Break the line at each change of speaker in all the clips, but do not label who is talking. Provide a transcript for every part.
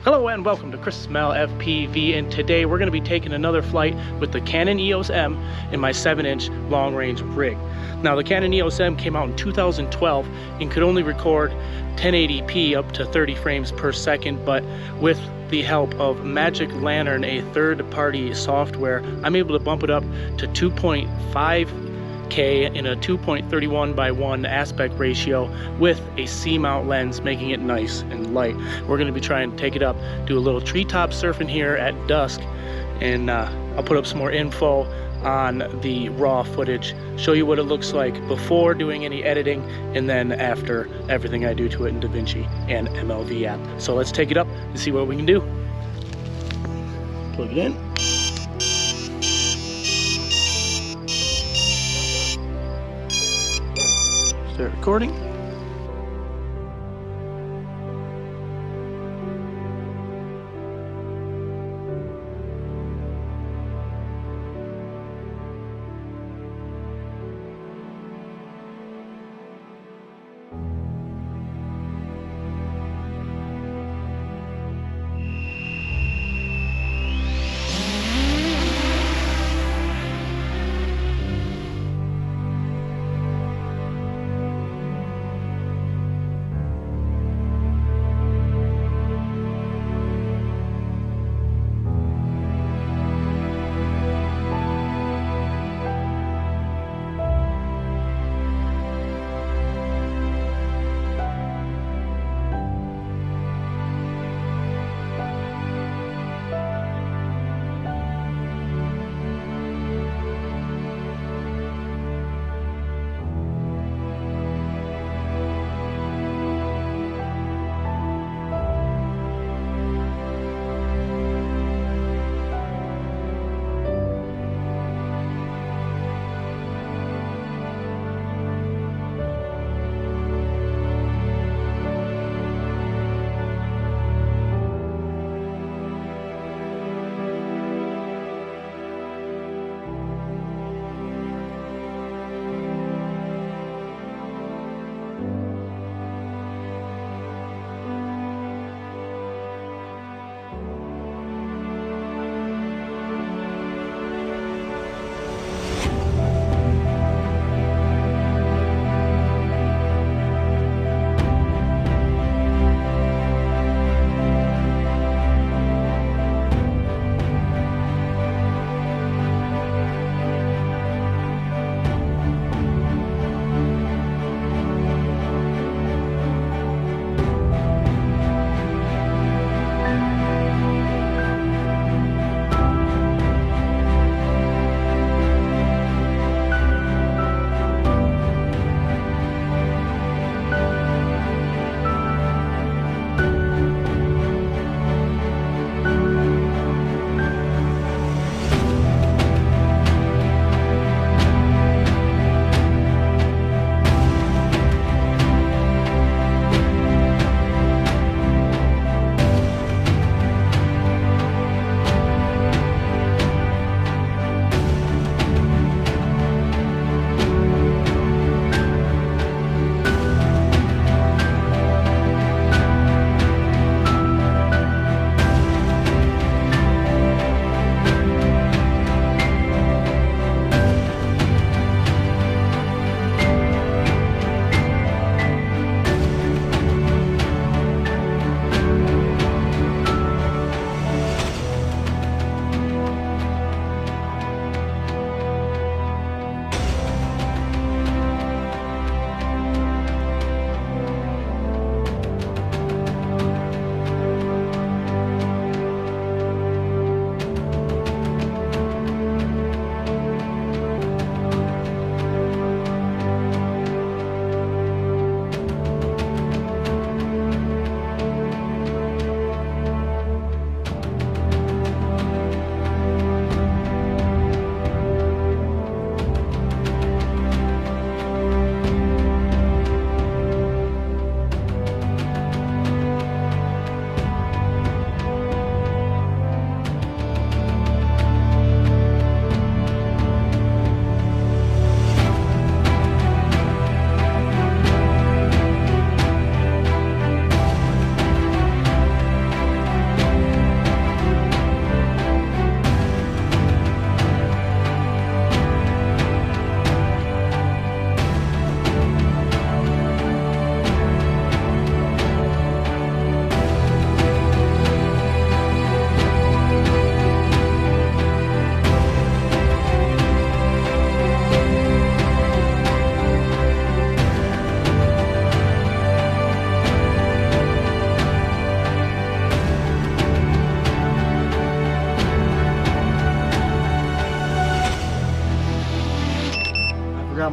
Hello and welcome to Chris Mel FPV, and today we're going to be taking another flight with the Canon EOS M in my 7-inch long-range rig. Now the Canon EOS M came out in 2012 and could only record 1080p up to 30 frames per second, but with the help of Magic Lantern, a third-party software, I'm able to bump it up to 2.5K in a 2.31 by 1 aspect ratio with a C-mount lens, making it nice and light. We're going to be trying to take it up, do a little treetop surfing here at dusk, and I'll put up some more info on the raw footage, show you what it looks like before doing any editing and then after everything I do to it in DaVinci and MLV App. So let's take it up and see what we can do. Plug it in. Start recording.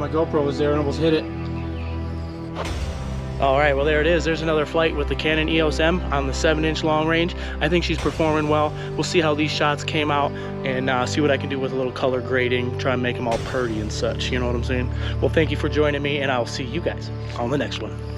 my GoPro was there and almost hit it.
All right, well there it is. There's another flight with the Canon EOS M on the 7-inch long range. I think she's performing well. We'll see how these shots came out and see what I can do with a little color grading, try and make them all purty and such, you know what I'm saying? Well, thank you for joining me, and I'll see you guys on the next one.